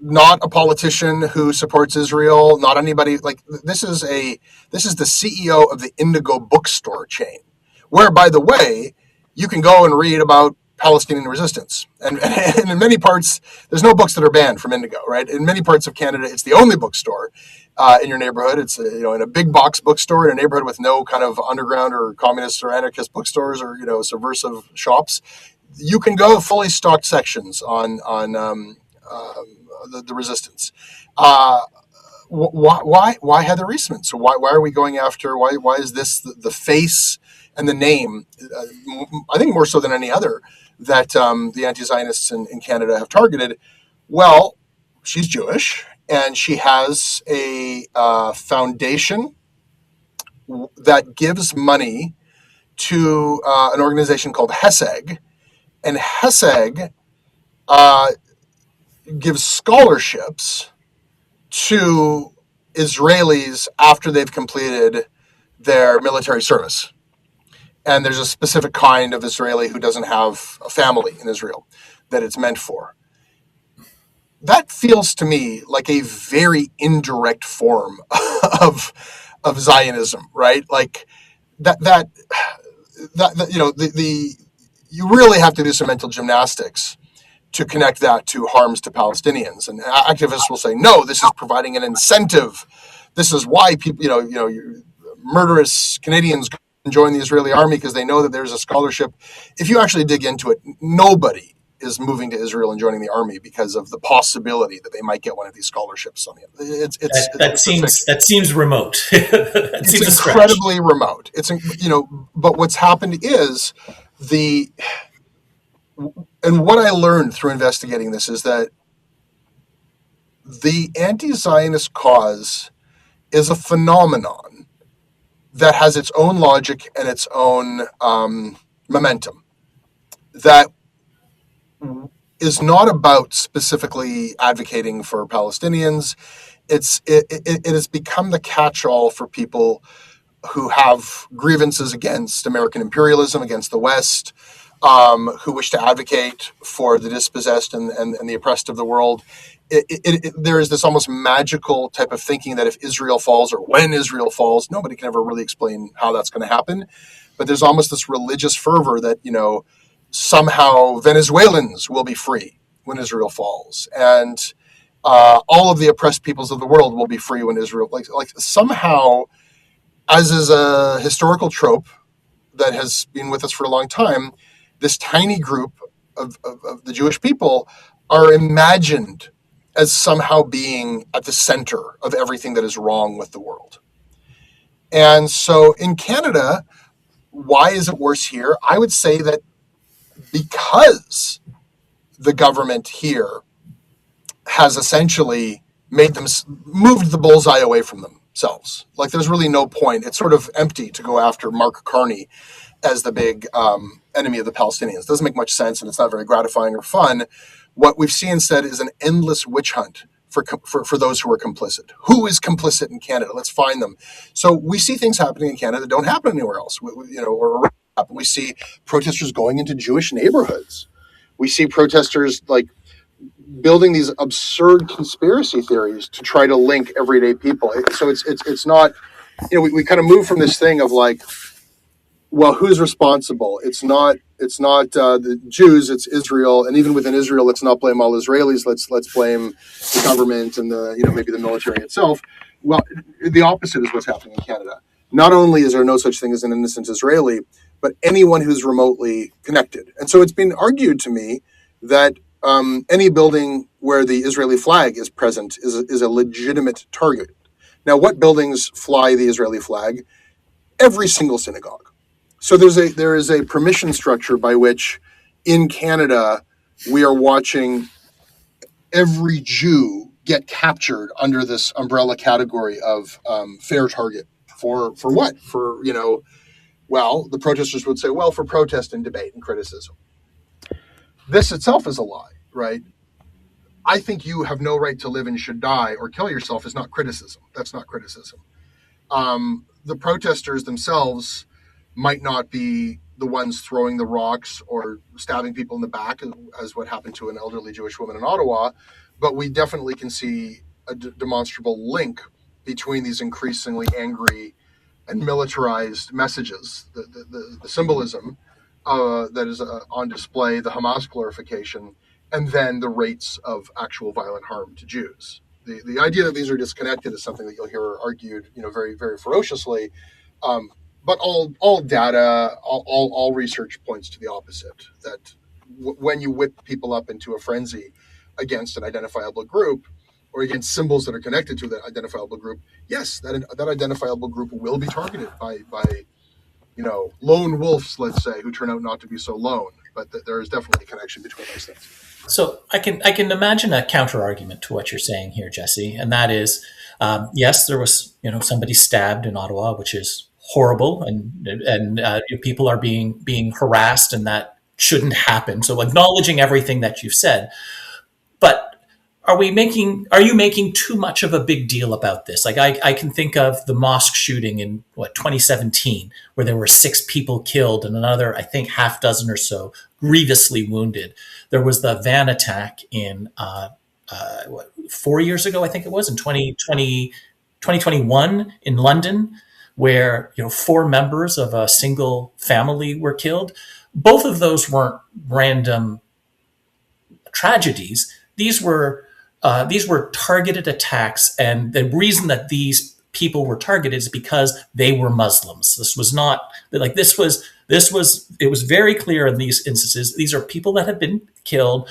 not a politician who supports Israel, not anybody. Like, this is the CEO of the Indigo bookstore chain, where, by the way, you can go and read about Palestinian resistance. And in many parts, there's no books that are banned from Indigo, right? In many parts of Canada, it's the only bookstore in your neighborhood. It's in a big box bookstore in a neighborhood with no kind of underground or communist or anarchist bookstores or subversive shops. You can go fully stocked sections on the resistance. Why Heather Reisman? So why are we going after? Why is this the face and the name? I think more so than any other that the anti-Zionists in Canada have targeted. Well, she's Jewish, and she has a foundation that gives money to an organization called HESEG. And HESEG gives scholarships to Israelis after they've completed their military service. And there's a specific kind of Israeli who doesn't have a family in Israel that it's meant for. That feels to me like a very indirect form of Zionism, right? Like that you really have to do some mental gymnastics to connect that to harms to Palestinians. And activists will say, no, this is providing an incentive. This is why people, murderous Canadians join the Israeli army because they know that there's a scholarship. If you actually dig into it, nobody is moving to Israel and joining the army because of the possibility that they might get one of these scholarships on the it's a fiction. That seems remote. That It's seems a stretch. incredibly remote. But what's happened is the and what I learned through investigating this is that the anti-Zionist cause is a phenomenon that has its own logic and its own momentum that is not about specifically advocating for Palestinians. It has become the catch-all for people who have grievances against American imperialism, against the West, who wish to advocate for the dispossessed and the oppressed of the world. There is this almost magical type of thinking that if Israel falls or when Israel falls, nobody can ever really explain how that's going to happen. But there's almost this religious fervor that, somehow Venezuelans will be free when Israel falls. And all of the oppressed peoples of the world will be free when Israel, like somehow, as is a historical trope that has been with us for a long time, this tiny group of the Jewish people are imagined as somehow being at the center of everything that is wrong with the world. And so in Canada, why is it worse here? I would say that because the government here has essentially moved the bullseye away from themselves. Like there's really no point. It's sort of empty to go after Mark Carney as the big enemy of the Palestinians. It doesn't make much sense, and it's not very gratifying or fun. What we've seen instead is an endless witch hunt for those who are complicit. Who is complicit in Canada? Let's find them. So we see things happening in Canada that don't happen anywhere else. We see protesters going into Jewish neighborhoods. We see protesters like building these absurd conspiracy theories to try to link everyday people. So it's not, we kind of move from this thing of like, well, who's responsible? It's not the Jews, it's Israel, and even within Israel, let's not blame all Israelis. Let's blame the government and maybe the military itself. Well, the opposite is what's happening in Canada. Not only is there no such thing as an innocent Israeli, but anyone who's remotely connected. And so it's been argued to me that any building where the Israeli flag is present is a legitimate target. Now, what buildings fly the Israeli flag? Every single synagogue. So there is a permission structure by which in Canada we are watching every Jew get captured under this umbrella category of fair target. For what? The protesters would say, well, for protest and debate and criticism. This itself is a lie, right? I think you have no right to live and should die or kill yourself is not criticism. That's not criticism. The protesters themselves might not be the ones throwing the rocks or stabbing people in the back, as what happened to an elderly Jewish woman in Ottawa, but we definitely can see a demonstrable link between these increasingly angry and militarized messages, the symbolism that is on display, the Hamas glorification, and then the rates of actual violent harm to Jews. The idea that these are disconnected is something that you'll hear argued, very, very ferociously. But all data, all research points to the opposite. That when you whip people up into a frenzy against an identifiable group, or against symbols that are connected to that identifiable group, yes, that identifiable group will be targeted by lone wolves, let's say, who turn out not to be so lone. But there is definitely a connection between those things. So I can imagine a counter argument to what you're saying here, Jesse, and that is, yes, there was somebody stabbed in Ottawa, which is horrible, and people are being harassed, and that shouldn't happen. So acknowledging everything that you've said, but are you making too much of a big deal about this? Like I can think of the mosque shooting in 2017, where there were 6 people killed and another, I think, half dozen or so grievously wounded. There was the van attack in 4 years ago, I think it was, in 2021 in London, where 4 members of a single family were killed. Both of those weren't random tragedies. These were targeted attacks, and the reason that these people were targeted is because they were Muslims. This was not like this was it was very clear in these instances. These are people that have been killed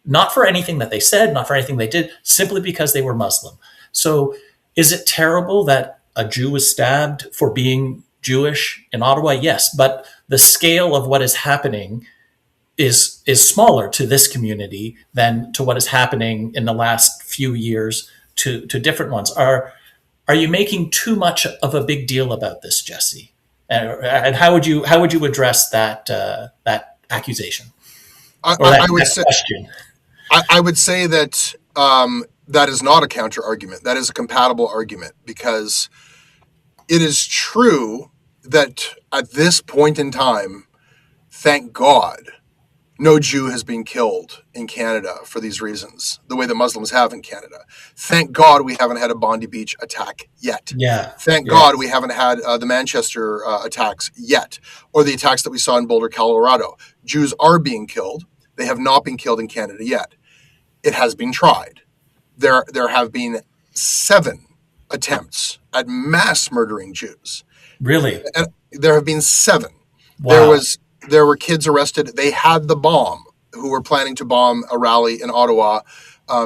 not for anything that they said, not for anything they did, simply because they were Muslim. So is it terrible that a Jew was stabbed for being Jewish in Ottawa? Yes, but the scale of what is happening is smaller to this community than to what is happening in the last few years to different ones. Are you making too much of a big deal about this, Jesse? And how would you address that accusation or I would that say question? I would say that that is not a counter argument. That is a compatible argument because it is true that at this point in time, thank God, no Jew has been killed in Canada for these reasons, the way that Muslims have in Canada. Thank God we haven't had a Bondi Beach attack yet. Yeah, Thank yeah, God we haven't had the Manchester attacks yet, or the attacks that we saw in Boulder, Colorado. Jews are being killed. They have not been killed in Canada yet. It has been tried. There have been 7 attempts at mass murdering Jews. really. And there have been 7. There Wow. was there were kids arrested. They had the bomb who were planning to bomb a rally in Ottawa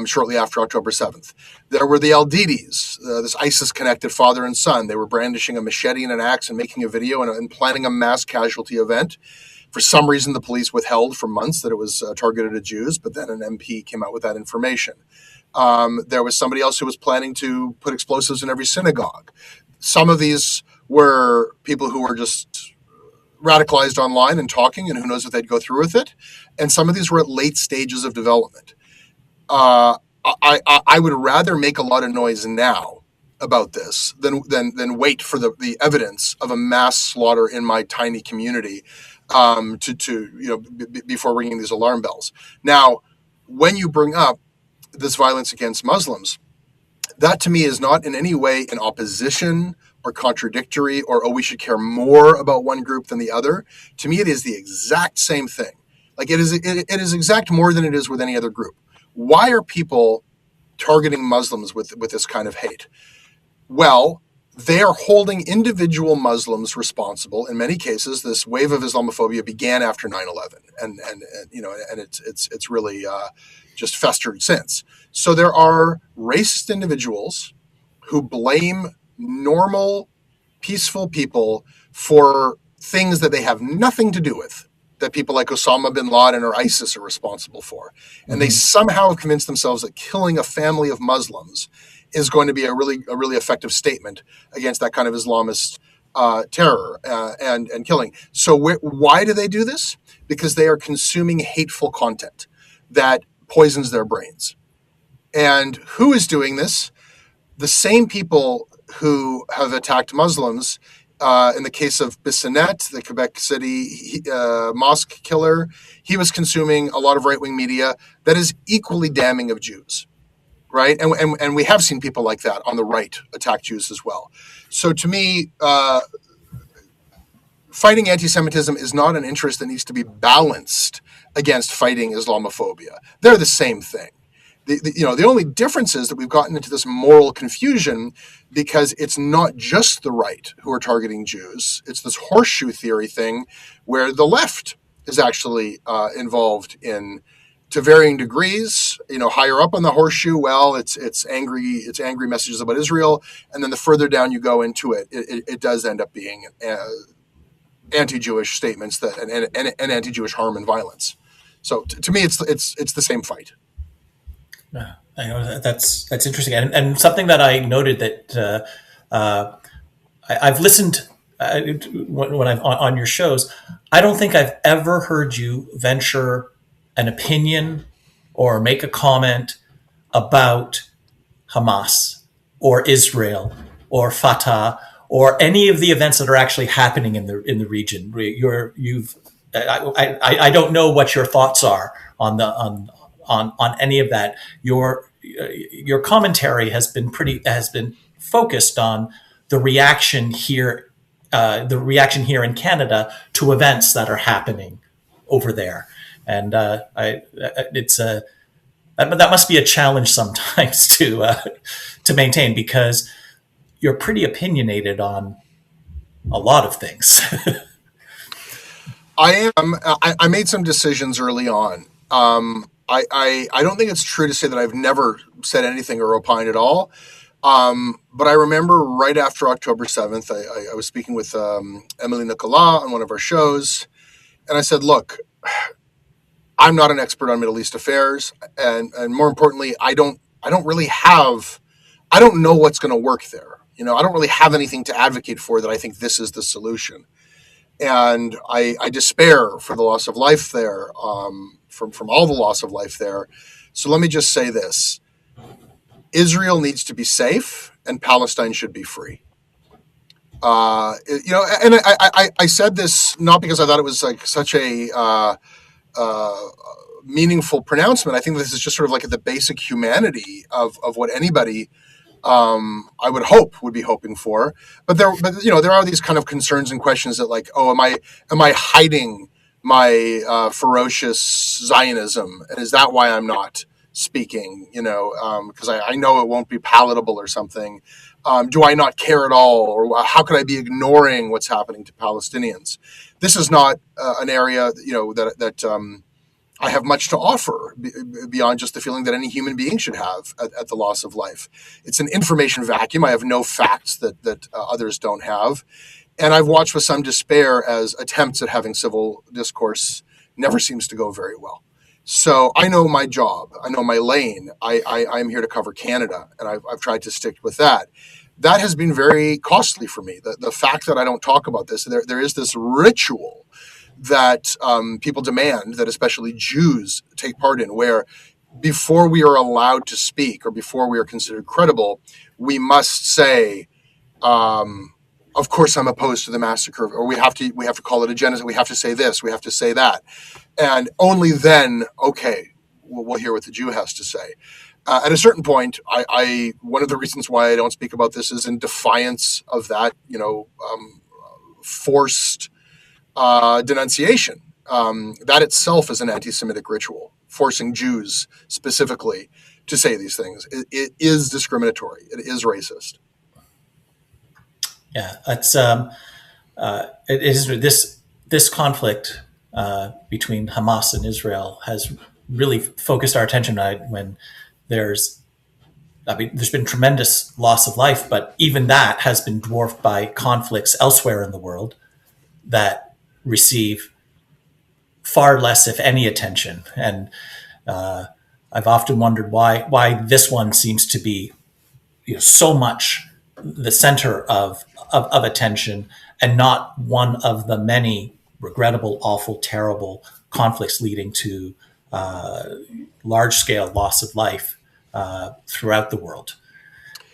shortly after October 7th. There were the Aldidis, this ISIS-connected father and son. They were brandishing a machete and an axe and making a video and planning a mass casualty event. For some reason, the police withheld for months that it was targeted at Jews, but then an MP came out with that information. There was somebody else who was planning to put explosives in every synagogue. Some of these were people who were just radicalized online and talking, and who knows if they'd go through with it. And some of these were at late stages of development. I would rather make a lot of noise now about this than wait for the evidence of a mass slaughter in my tiny community before ringing these alarm bells. Now, when you bring up this violence against Muslims, that to me is not in any way in opposition or contradictory or, oh, we should care more about one group than the other. To me, it is the exact same thing. Like it is exact more than it is with any other group. Why are people targeting Muslims with this kind of hate? Well, they are holding individual Muslims responsible. In many cases, this wave of Islamophobia began after 9/11, and it's really just festered since. So there are racist individuals who blame normal, peaceful people for things that they have nothing to do with, that people like Osama bin Laden or ISIS are responsible for. And they Mhm. somehow have convinced themselves that killing a family of Muslims is going to be a really effective statement against that kind of Islamist terror and killing. So why do they do this? Because they are consuming hateful content that poisons their brains. And who is doing this? The same people who have attacked Muslims. In the case of Bissonnette, the Quebec City mosque killer, he was consuming a lot of right-wing media that is equally damning of Jews, right? And we have seen people like that on the right attack Jews as well. So to me, fighting anti-Semitism is not an interest that needs to be balanced against fighting Islamophobia. They're the same thing. The only difference is that we've gotten into this moral confusion because it's not just the right who are targeting Jews. It's this horseshoe theory thing where the left is actually involved in, to varying degrees. Higher up on the horseshoe, well, it's angry messages about Israel, and then the further down you go into it, it does end up being anti-Jewish statements and anti-Jewish harm and violence. So to me, it's the same fight. I know that's interesting, and something that I noted that I've listened when I'm on your shows. I don't think I've ever heard you venture an opinion or make a comment about Hamas or Israel or Fatah or any of the events that are actually happening in the region. I don't know what your thoughts are on any of that. Your commentary has been focused on the reaction here, in Canada to events that are happening over there, and that must be a challenge sometimes to maintain, because you're pretty opinionated on a lot of things. I am. I made some decisions early on. I don't think it's true to say that I've never said anything or opined at all. But I remember right after October 7th, I was speaking with Emily Nicolas on one of our shows, and I said, look, I'm not an expert on Middle East affairs, and more importantly, I don't know what's going to work there. I don't really have anything to advocate for that I think this is the solution. And I despair for the loss of life there, from all the loss of life there. So let me just say this: Israel needs to be safe, and Palestine should be free. And I said this not because I thought it was like such a meaningful pronouncement. I think this is just sort of like the basic humanity of what anybody I would hope would be hoping for. But there are these kind of concerns and questions that, like, oh, am I hiding my ferocious Zionism, and is that why I'm not speaking? Because I know it won't be palatable or something. Do I not care at all, or how could I be ignoring what's happening to Palestinians? This is not an area that I have much to offer beyond just the feeling that any human being should have at the loss of life. It's an information vacuum. I have no facts that others don't have. And I've watched with some despair as attempts at having civil discourse never seems to go very well. So I know my job. I know my lane. I'm here to cover Canada, and I've tried to stick with that. That has been very costly for me. The fact that I don't talk about this, there is this ritual that people demand that especially Jews take part in, where before we are allowed to speak or before we are considered credible, we must say, of course I'm opposed to the massacre, or we have to call it a genocide. We have to say this, we have to say that. And only then, okay, we'll hear what the Jew has to say. At a certain point, one of the reasons why I don't speak about this is in defiance of that, forced denunciation. That itself is an anti-Semitic ritual, forcing Jews specifically to say these things. It is discriminatory. It is racist. Yeah, it's it is this conflict between Hamas and Israel has really focused our attention when there's been tremendous loss of life, but even that has been dwarfed by conflicts elsewhere in the world that receive far less, if any, attention. And I've often wondered why this one seems to be so much the center of attention, and not one of the many regrettable, awful, terrible conflicts leading to large-scale loss of life throughout the world.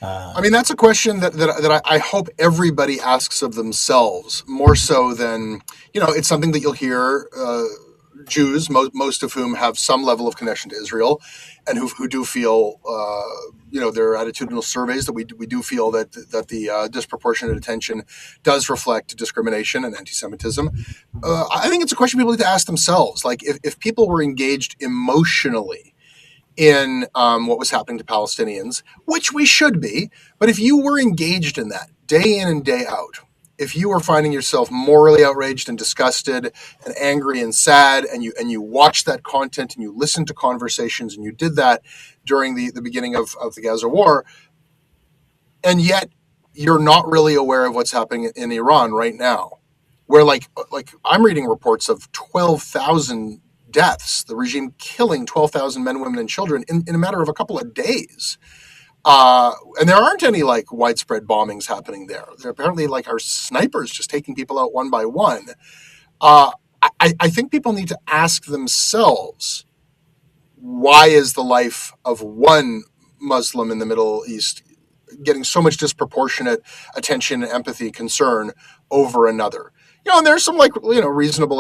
That's a question that I hope everybody asks of themselves, more so than, it's something that you'll hear Jews, most of whom have some level of connection to Israel, and who do feel, their attitudinal surveys that we do feel that the disproportionate attention does reflect discrimination and anti-Semitism. I think it's a question people need to ask themselves. Like, if people were engaged emotionally in what was happening to Palestinians, which we should be, but if you were engaged in that day in and day out, if you were finding yourself morally outraged and disgusted and angry and sad, and you watched that content and you listened to conversations and you did that during the beginning of the Gaza war, and yet you're not really aware of what's happening in Iran right now, where like I'm reading reports of 12,000 deaths, the regime killing 12,000 men, women, and children in a matter of a couple of days. And there aren't any like widespread bombings happening there. There apparently are snipers just taking people out one by one. I think people need to ask themselves, why is the life of one Muslim in the Middle East getting so much disproportionate attention, empathy, concern over another? And there's some reasonable,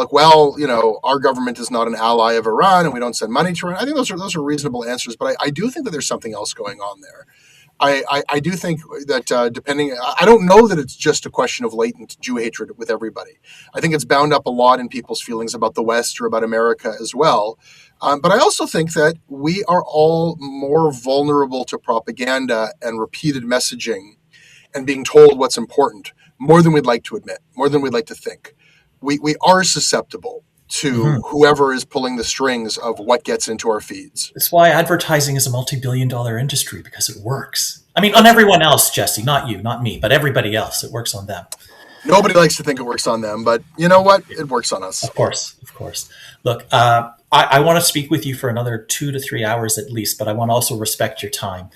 our government is not an ally of Iran and we don't send money to Iran. I think those are reasonable answers, but I do think that there's something else going on there. I do think that I don't know that it's just a question of latent Jew hatred with everybody. I think it's bound up a lot in people's feelings about the West or about America as well. But I also think that we are all more vulnerable to propaganda and repeated messaging and being told what's important more than we'd like to admit, more than we'd like to think. We are susceptible to Mm-hmm. whoever is pulling the strings of what gets into our feeds. That's why advertising is a multi-billion-dollar industry, because it works. I mean, on everyone else, Jesse, not you, not me, but everybody else. It works on them. Nobody likes to think it works on them, but you know what? It works on us. Of course, of course. Look, I want to speak with you for another 2 to 3 hours at least, but I want to also respect your time.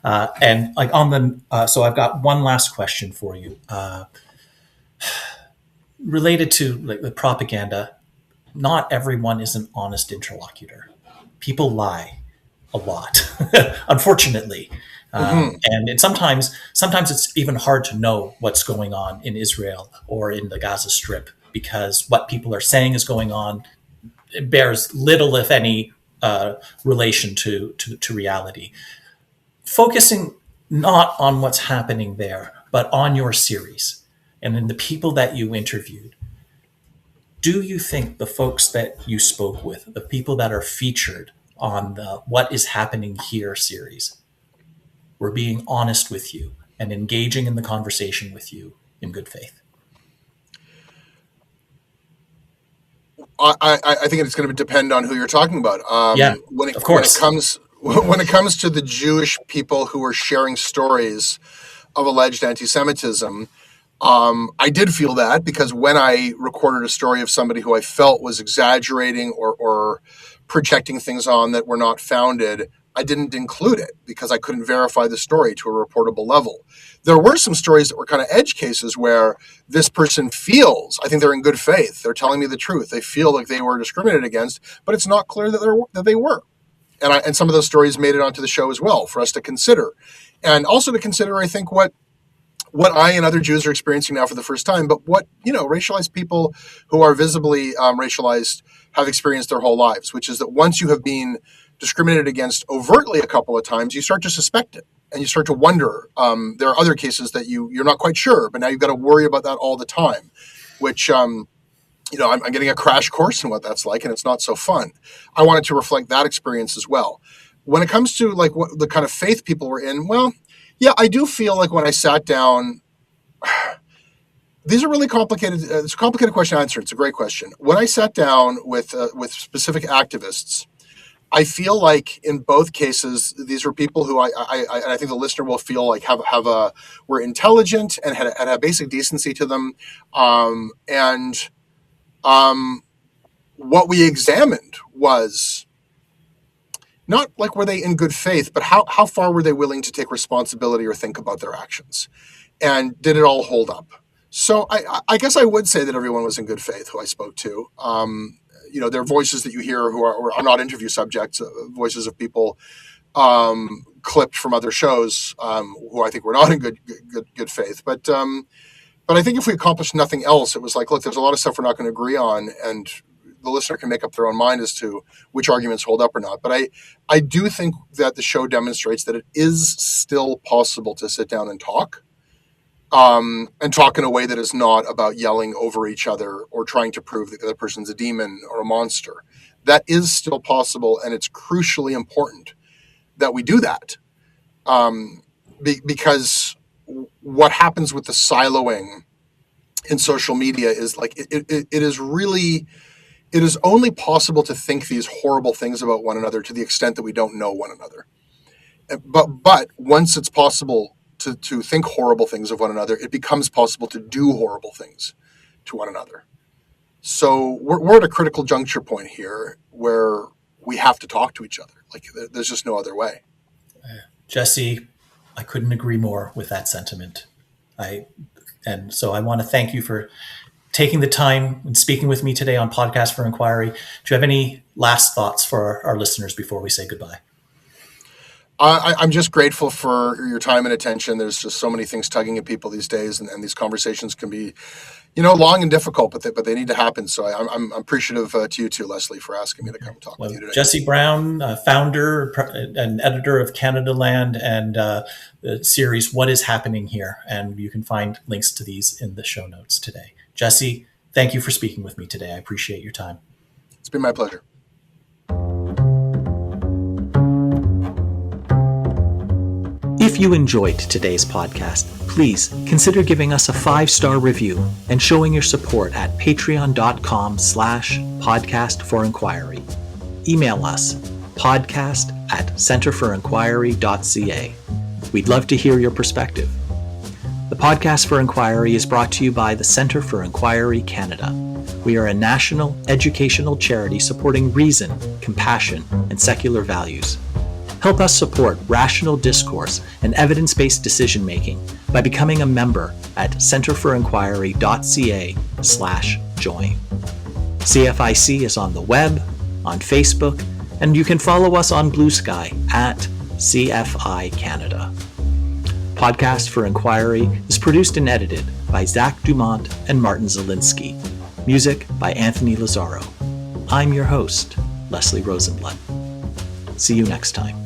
And like on the, so I've got one last question for you, related to like the propaganda. Not everyone is an honest interlocutor. People lie a lot, unfortunately. Mm-hmm. And sometimes it's even hard to know what's going on in Israel or in the Gaza Strip, because what people are saying is going on, it bears little, if any, relation to reality. Focusing not on what's happening there, but on your series and in the people that you interviewed, do you think the folks that you spoke with, the people that are featured on the What is Happening Here series, were being honest with you and engaging in the conversation with you in good faith? I think it's going to depend on who you're talking about. Yeah, of course. When it comes to the Jewish people who are sharing stories of alleged anti-Semitism, I did feel that, because when I recorded a story of somebody who I felt was exaggerating or projecting things on that were not founded, I didn't include it because I couldn't verify the story to a reportable level. There were some stories that were kind of edge cases where this person feels, I think they're in good faith, they're telling me the truth, they feel like they were discriminated against, but it's not clear that they were. And some of those stories made it onto the show as well for us to consider. And also to consider, I think, what I and other Jews are experiencing now for the first time, but what, racialized people who are visibly racialized have experienced their whole lives, which is that once you have been discriminated against overtly a couple of times, you start to suspect it and you start to wonder. There are other cases that you're not quite sure, but now you've got to worry about that all the time, which, I'm getting a crash course in what that's like, and it's not so fun. I wanted to reflect that experience as well. When it comes to like what the kind of faith people were in, well, yeah, I do feel like when I sat down, these are really complicated. It's a complicated question to answer. It's a great question. When I sat down with specific activists, I feel like in both cases, these were people who I think the listener will feel like were intelligent and had a basic decency to them, and what we examined was not like were they in good faith, but how far were they willing to take responsibility or think about their actions, and did it all hold up? So I guess I would say that everyone was in good faith who I spoke to. There are voices that you hear who are not interview subjects, voices of people clipped from other shows who I think were not in good faith. But I think if we accomplished nothing else, it was like, look, there's a lot of stuff we're not going to agree on, and the listener can make up their own mind as to which arguments hold up or not. But I do think that the show demonstrates that it is still possible to sit down and talk in a way that is not about yelling over each other or trying to prove that the other person's a demon or a monster. That is still possible, and it's crucially important that we do that, because what happens with the siloing in social media is like it is only possible to think these horrible things about one another to the extent that we don't know one another. But once it's possible to think horrible things of one another, it becomes possible to do horrible things to one another. So we're at a critical juncture point here where we have to talk to each other. Like there's just no other way. Jesse, I couldn't agree more with that sentiment. And so I want to thank you for taking the time and speaking with me today on Podcast for Inquiry. Do you have any last thoughts for our listeners before we say goodbye? I'm just grateful for your time and attention. There's just so many things tugging at people these days, and these conversations can be, long and difficult, but they need to happen. So I'm appreciative to you too, Leslie, for asking me to come talk with you today. Jesse Brown, founder and editor of Canadaland and the series What is Happening Here, and you can find links to these in the show notes today. Jesse, thank you for speaking with me today. I appreciate your time. It's been my pleasure. If you enjoyed today's podcast, please consider giving us a 5-star review and showing your support at patreon.com/podcastforinquiry. Email us podcast@centerforinquiry.ca. We'd love to hear your perspective. The Podcast for Inquiry is brought to you by the Centre for Inquiry Canada. We are a national educational charity supporting reason, compassion, and secular values. Help us support rational discourse and evidence-based decision-making by becoming a member at centerforinquiry.ca/join. CFIC is on the web, on Facebook, and you can follow us on Blue Sky at CFI Canada. Podcast for Inquiry is produced and edited by Zach Dumont and Martin Zielinski. Music by Anthony Lazaro. I'm your host, Leslie Rosenblatt. See you next time.